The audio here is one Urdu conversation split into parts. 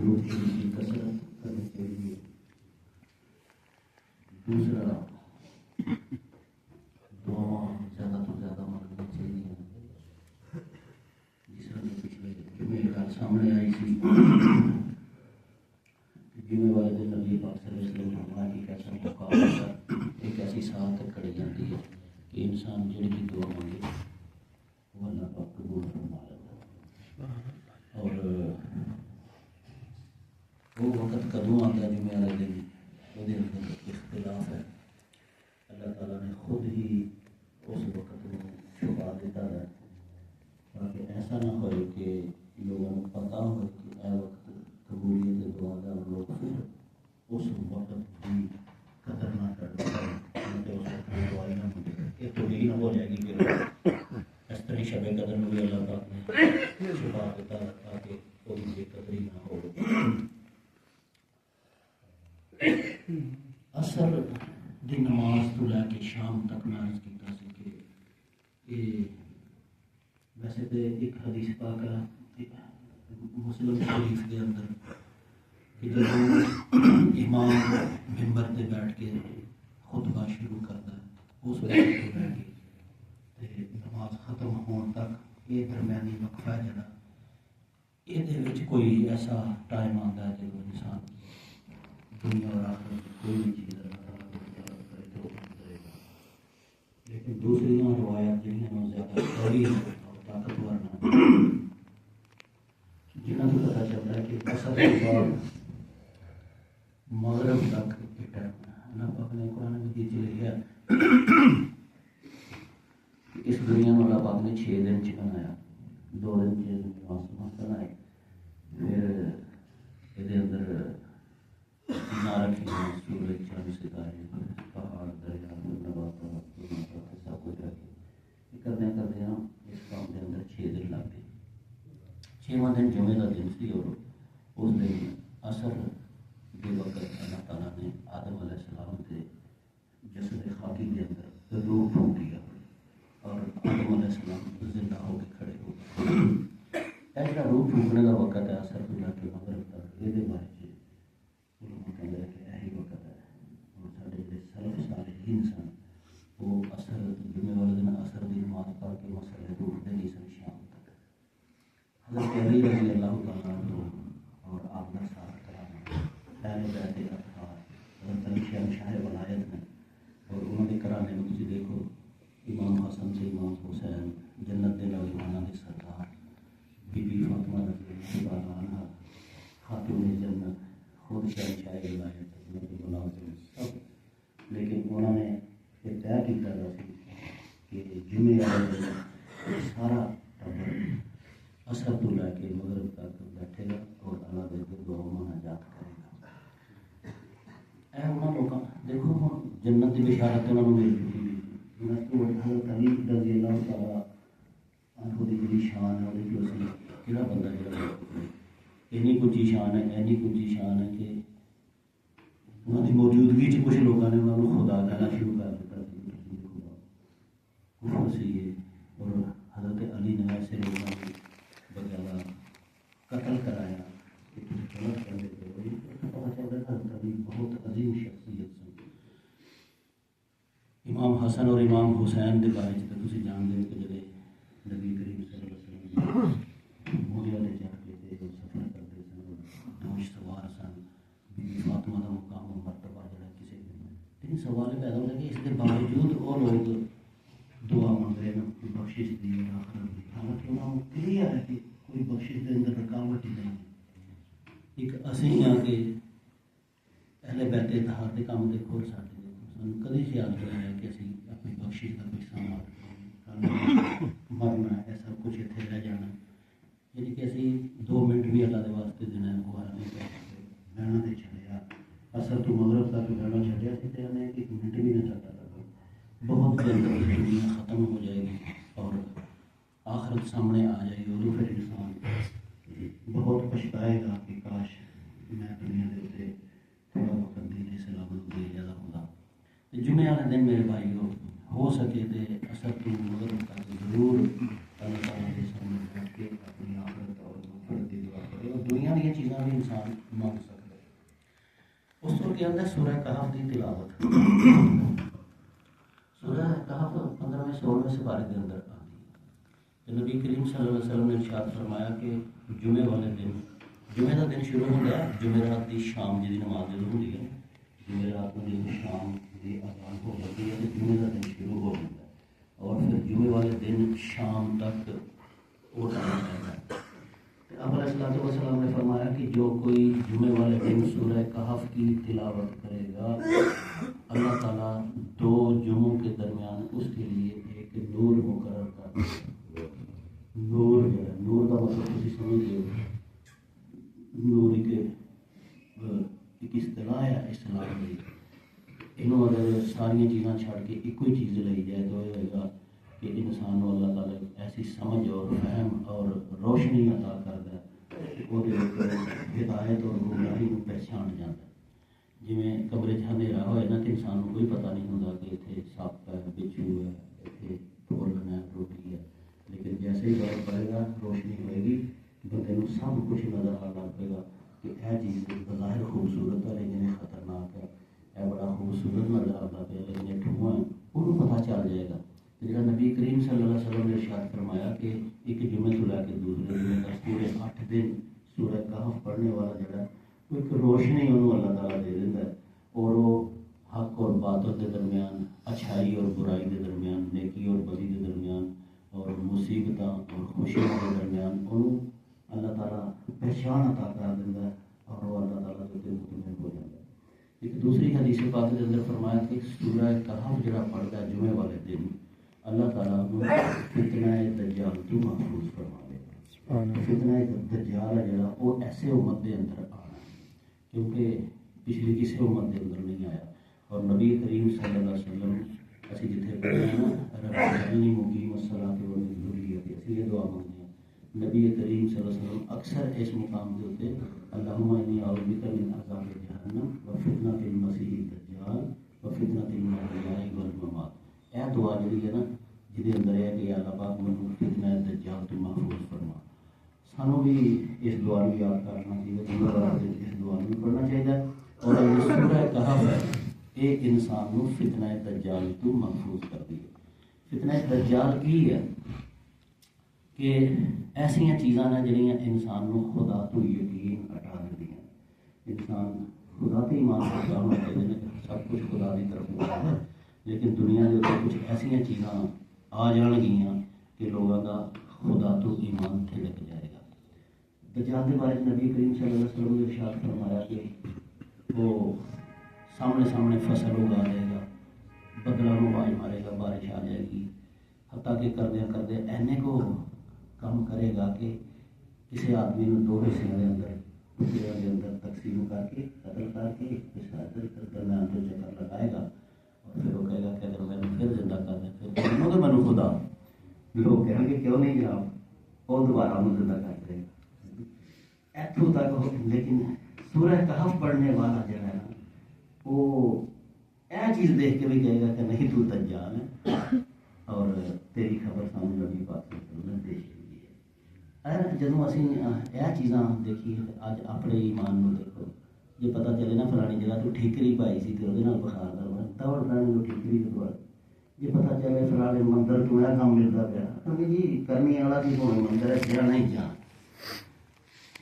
درود شریف کی کثرت کرنی چاہیے. دوسرا دعا زیادہ تو زیادہ مانگنی چاہیے. جس طرح پچھلے جمعے گل سامنے آئی سی جمعے والے دن نبی پاک صلی اللہ علیہ وسلم فرمایا کہ ایسا موقع ہوتا ہے، ایک ایسی ساعت تک کھڑی جاتی ہے کہ انسان جڑی بھی دعا مانگے وہ اللہ پاک قبول فرما لیتا ہے. اور وہ وقت کدوں آتا ہے جمعے والے دن، وہ دن اختلاف ہے. اللہ تعالیٰ نے خود ہی اس وقت میں چھپا دیتا ہے تاکہ ایسا نہ ہو کہ لوگوں کو پتہ ہو کہ اے وقت قبولیت دعا کا لوگ پھر اس وقت بھی قدر نہ کر کیونکہ اس وقت بھی دعائی نہ ملے. یہ تو یہی نہ ہو جائے گی کہ اس طرح شب قدر میں بھی اللہ پاک نے چھپا دیتا ہے تاکہ کوئی بے قدری نہ ہو. اثر دی نماز تو لے کے شام تک میں عرض کیتا سی کہ یہ ویسے تو ایک حدیث پاک ہے مسلم شریف کے اندر کہ جب امام ممبر پہ بیٹھ کے خطبہ شروع کرتا ہے اس وقت پہ بیٹھ کے نماز ختم ہون تک یہ درمیانی وقفہ ہے جڑا یہ کوئی ایسا ٹائم آتا ہے جب انسان دنیا اور آخرت کوئی بھی چیز اللہ تعالیٰ کو تجارت کرے تو کرے گا. لیکن دوسری روایات جنہیں زیادہ قوی اور طاقتور نہ جنہوں کو پتہ چلتا ہے کہ اثر کے بعد مغرب تک ایک ٹائم اللہ پاک نے قرآن مجید میں لکھا کہ اس دنیا میں اللہ پاک نے 6 دن بنایا، 2 دن آسمان بنائے، پھر یہ اندر نارک سورج چاند ستارے پہاڑ دریا نباتات سب کچھ رکھے کرنے کرتے ہیں. اس کام کے اندر 6 دن لگ گئے. 6واں دن جمعے کا دن سی اور اس دن اثر کے وقت اللہ تعالیٰ نے آدم علیہ السلام کے جسد خاکی کے اندر روح پھونک دیا اور آدم علیہ السلام زندہ ہو کے کھڑے ہو گئے. ایسا روح پھونکنے کا وقت ہے اثر کو جا کے مغرب تک یہ بارے کہ یہی وقت ہے. اور سارے جڑے سلف صالحین سن وہ اثر جمعے والے دن اثر کی نماز پڑھ کے مسئلے کو اٹھتے نہیں سن شام تک. حضرت علی رضی اللہ تعالیٰ عنہ اور آپ کا ساتھ کرانا پہلے بیٹھے اطہار حضرت علی شاہ ولایت میں اور انہوں نے کرانے میں تجھے دیکھو امام حسن سے امام حسین جنت دے نوجوانوں کے سردار بی بی فاطمہ رضی اللہ عنہا خاتون جنت خود شہنشاہ ولایت نبی ملازم سب. لیکن انہوں نے یہ طے کیا تھا کہ جمعے والے دن سارا ٹبر اثر تو لے کے مغرب تک بیٹھے گا اور اللہ دے کے دعا مناجات کرے گا. اے انہوں لوگوں دیکھو جنت کی بشارت انہوں نے مل چکی. حضرت علی رضی اللہ تعالیٰ عنہ دی جڑی شان ہے وہ کہڑا بندہ جڑا اینی کچی شان ہے اینی کچی شان ہے کہ انہوں کی موجودگی کچھ لوگوں نے انہوں کو خدا کہنا شروع کر دیتا کفر سی ہے. اور حضرت علی نے ایسے لوگوں کی بغیر قتل کرایا کہ غلط کر دیتے ہوئے پتہ چل رہا حضرت علی بہت عظیم شخصیت سن. امام حسن اور امام حسین کے بارے میں تم جانتے ہو کہ جڑے نبی کریم صلی اللہ علیہ وسلم موڑے والے جا کے سفر کرتے سن دوش سوار سن. بی بی فاطمہ کا مقام و مرتبہ جڑا کسی دن سوال پیدا ہوتا ہے کہ اس کے باوجود وہ لوگ دعا مانگ رہے ہیں بخشش دی آخرت دی حالانکہ انہوں نے کلیئر ہے کہ کوئی بخشش کے اندر رکاوٹ ہی نہیں. ایک اسی ہاں کہ اہل بیت اتحاد کے کام دیکھو ساتھ کدی خیال کرنا ہے کہ اسی اپنی بخشش کا کوئی سامان مرنا ہے سب کچھ اتنے رہ جانا یعنی کہ اسی 2 منٹ بھی اللہ کے واسطے دینا گوارا نہیں کر سکتے. رہنا تو چڑیا اثر تو مغرب تک رہنا چڑیا سی تو ہمیں 1 منٹ بھی نہ چلتا تھا. بہت جلد دنیا ختم ہو جائے گی اور آخرت سامنے آ جائے گی. اور پھر انسان بہت پچھتائے گا کہ کاش میں دنیا کے اتنے تھوڑا وقت دین اسلام دے زیادہ ہوتا. جمعے والے دن میرے بھائی ہو سکے تو اثر تو مغرب تک ضرور اللہ تعالیٰ کے سامنے بیٹھ کے اپنی آخرت اور مغفرت کی دعا کرے. اور دنیا دیا چیزاں بھی انسان منگ سکتا ہے. اس تو کیا ہوتا ہے سورہ کہف کی تلاوت. سورہ کہف 15ویں 16ویں سپارے کے اندر آتی ہے. نبی کریم صلی اللہ علیہ وسلم نے ارشاد فرمایا کہ جمعے والے دن، جمعے کا دن شروع ہوتا ہے جمعرات کی شام جی نماز جدوں ہوتی ہے، جمعرات کو جب شام کی اذان ہو جاتی ہے تو جمعے کا دن شروع ہو جاتا ہے اور پھر جمعے والے دن شام تک وہ ٹائم رہتا ہے. آپ علیہ الصلوۃ والسلام نے فرمایا کہ جو کوئی جمعے والے دن سورہ کہف کی تلاوت کرے گا اللہ تعالیٰ 2 جمعوں کے درمیان اس کے لیے ایک نور مقرر کر دے. نور جو ہے، نور کا مطلب کسی سمجھتے ہو، نور ایک اصطلاح ہے اسلام کی. انہوں اگر ساری چیزاں چھڑ کے ایک ہی چیز لی جائے تو یہ ہوئے گا کہ انسان کو اللہ تعالیٰ ایسی سمجھ اور فہم اور روشنی عطا کرتا ہے وہ ہدایت اور گمراہی کو پہچان جاتا ہے. جی کمرے اندھیرا ہوئے نا تو انسان کو کوئی پتہ نہیں ہوتا کہ اتنے سپ ہے، بچھو ہے، اتنے پھول ہے، روٹی ہے. لیکن جیسے ہی دور پڑے گا روشنی ہوئے گی بندے کو سب کچھ نظر آ لگ پے گا کہ یہ چیز بظاہر خوبصورت ہے لیکن یہ خطرناک ہے، یہ بڑا خوبصورت نظر آتا پہ لیکن یہ ٹھواں ہے، انہوں پتہ چل جائے گا. جہاں نبی کریم صلی اللہ علیہ وسلم نے ارشاد فرمایا کہ ایک جمعے تو لے کے دوسرے جمعے تک پورے 8 دن سورہ کہف پڑھنے والا جڑا وہ ایک روشنی انہوں اللہ تعالیٰ دے دیتا ہے اور وہ حق اور باطل کے درمیان، اچھائی اور برائی کے درمیان، نیکی اور بدی کے درمیان اور مصیبتوں اور خوشیوں کے درمیان انہوں اللہ تعالیٰ پہچان عطا کر دیتا ہے اور وہ اللہ تعالیٰ کے مطمئن ہو جاتا ہے. ایک دوسری حدیث پاک کے اندر فرمایا کہ سورہ کہف جڑا پڑھتا ہے جمعے والے دن اللہ تعالیٰ فتنہ دجال تو محفوظ فرما دے گا. فتنہ دجال ہے جڑا وہ ایسے امت کے اندر آنا ہے کیونکہ پچھلی کسی امت کے اندر نہیں آیا. اور نبی کریم صلی اللہ علیہ وسلم اسی جتنے پڑھتے ہیں نا رب اجعلنی مقیم الصلاۃ ومن ذریتی، اسی یہ دعا مانگتے ہیں. نبی کریم صلی اللہ علیہ وسلم اکثر اس مقام کے ہوتے اللہم انی اعوذ بک من عذاب جہنم وفتنۃ المسیح الدجال وفتنۃ المحیا والممات. یہ دعا جڑی ہے نا جہد اندر ہے کہ اللہ پاک مینوں فتنہ دجال تو محفوظ فرما. سانوں بھی اس دعا کو یاد کرنا چاہیے، اس دعا کو پڑھنا چاہیے. اور یہ سورہ کہف ہے یہ انسان کو فتنہ دجال تو محفوظ کر دی. فتنہ دجال کی ہے کہ ایسا چیزاں نے جہاں انسان کو خدا تو یقین ہٹا دیتی ہیں. انسان خدا تو ایمان رکھتا ہونا چاہیے، سب کچھ خدا کی طرف ہے، لیکن دنیا کے اوپر کچھ ایسا چیزاں آ جان گیا کہ لوگوں کا خدا تو ایمان تھڑک جائے گا. دجال کے بارے میں نبی کریم صلی اللہ علیہ وسلم نے ارشاد فرمایا کہ وہ سامنے فصل اگا دے گا، بدلوں کو آواز مارے گا، بارش آ جائے گی، حتیٰ کہ کردے اینے کو کام کرے گا کہ کسی آدمی نے 2 حصوں کے اندر تقسیم کر کے قتل کر کے درمیان تو چکر لگائے گا اور پھر وہ کہے گا کہ اگر میں نے پھر زندہ کر دیں پھر تو میں خدا. لوگ کہیں گے کیوں نہیں جناب، وہ دوبارہ مجھے زندہ کر دے گا اتوں تک ہو. لیکن سورہ کہف پڑھنے والا جو ہے نا وہ یہ چیز دیکھ کے بھی کہے گا کہ نہیں تو دجال ہے اور تیری خبر سامنے نبی پاک نے پیش کی ہے. جدوں اسی یہ چیزاں دیکھیے اج اپنے ایمان کو دیکھو، جی پتہ چلے نا فلانی جگہ تو ٹھیکری پائی سی تو وہ بخار کر دوڑ پڑنے کو ٹھیکری کے دوڑ. جی پتہ چلے فلانے مندر تو یہ کام ملتا پیا جی کرنے والا بھی ہونا مندر ہے جا نہیں جان.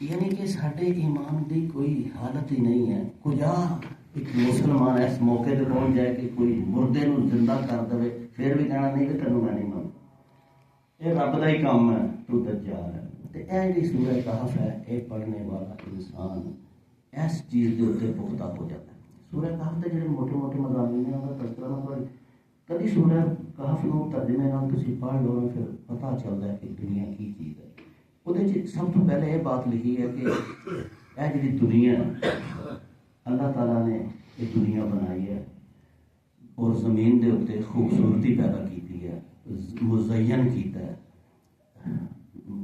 یعنی کہ سارے ایمان کی کوئی حالت ہی نہیں ہے. کجا ایک مسلمان اس موقع پہ پہنچ جائے کہ کوئی مردے کو زندہ کر دے پھر بھی کہنا نہیں کہ تینوں میں نہیں مان، یہ رب کا ہی کام ہے، تو دجال ہے. تو یہ جی سورہ کہف ہے یہ پڑھنے والا انسان اس چیز کے اتنے پختہ ہو جاتا ہے. سورہ کہف کے جڑے موٹے موٹے مضامین ہیں ان کا تذکرہ میں کدی سورہ کہف کو ترجمے نال تسی پڑھ لو پھر پتہ چلتا ہے کہ دنیا کی چیز ہے. وہ سب تو پہلے یہ بات لکھی ہے کہ یہ جی دنیا اللہ تعالیٰ نے یہ دنیا بنائی ہے اور زمین کے اتنے خوبصورتی پیدا کی ہے، مزین کیتا ہے.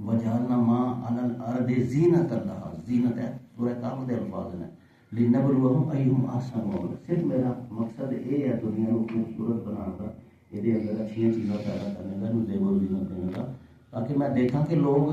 وجعلنا ما علی الارض زینۃ لہا، زینت ہے سورہ کہف کے الفاظ نے لنبلوہم ایہم احسن عملا. صرف میرا مقصد یہ ہے دنیا کو خوبصورت بنانا کا، یہ اندر اچھی چیزاں پیدا کرنے کا، زیب و زینت دینے کا، تاکہ میں دیکھاں کہ لوگ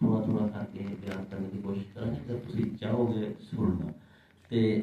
ਥੋੜ੍ਹਾ ਥੋੜ੍ਹਾ ਕਰਕੇ ਬਿਆਨ ਕਰਨ ਦੀ ਕੋਸ਼ਿਸ਼ ਕਰਾਂਗੇ ਜਦ ਤੁਸੀਂ ਚਾਹੋਗੇ ਸੁਣਨਾ। ਤੇ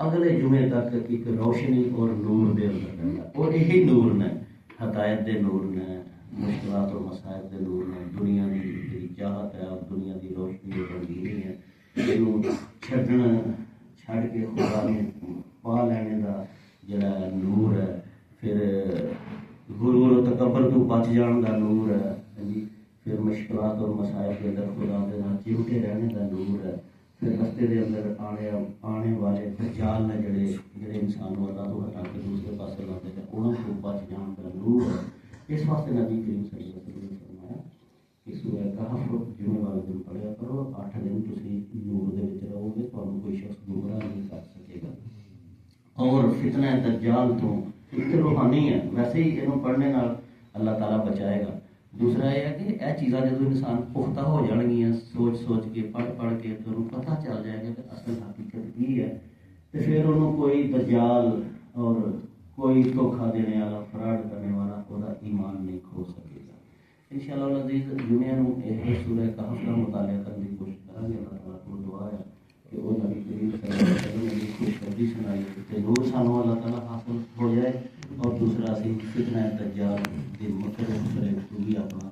اگلے جمعے تک ایک روشنی اور نور دے اندر رہتا، اور یہی نور نے ہدایت دے نور نے، مشکلات اور مسائل دے نور نے، دنیا کی جی چاہت ہے اور دنیا کی روشنی رنگینی ہے، یہ چھڈنا چھڈ کے خدا نے پا لینے کا جڑا نور ہے، پھر غرور و تکبر تو بچ جان کا نور ہے جی، پھر مشکلات اور مسائل کے اندر خدا کے نال چمٹے رہنے کا نور ہے، پھر رستے کے اندر آنے والے دجال نے جڑے انسان کو اللہ تو ہٹا کے دوسرے پاسے لاتے ہیں انہوں کو بچ جان کا نور ہے۔ اس واسطے نبی کریم صلی اللہ علیہ وسلم نے فرمایا کہ سورہ کہف جمعے والے دن پڑھیا کرو، 8 دن تسی نور دے وچ رہو گے، تمہیں کوئی شخص گمراہ نہیں کر سکے گا۔ اور فتنہ دجال تو ایک روحانی ہے، ویسے ہی یہ پڑھنے نال اللہ تعالیٰ بچائے گا۔ دوسرا یہ ہے کہ یہ چیزاں جب انسان پختہ ہو جان گیا، سوچ سوچ کے پڑھ کے تو انہوں پتہ چل جائے گا کہ اصل حقیقت کی ہے، تو پھر انہوں کوئی دجال اور کوئی دھوکھا دینے والا، فراڈ کرنے والا وہ ایمان نہیں کھو سکے گا۔ انشاءاللہ العزیز دنیا میں سورہ کہف کا مطالعہ کرنے کی کوشش کریں گے۔ اللہ تعالیٰ کو دعا ہے کہ وہ نبی کریم صلی اللہ علیہ وسلم نے خوشخبری سنائی کہ نور سانو اللہ تعالیٰ حاصل ہو جائے، اور دوسرا سی فتنہ دجال دی مکر تو بھی اپنا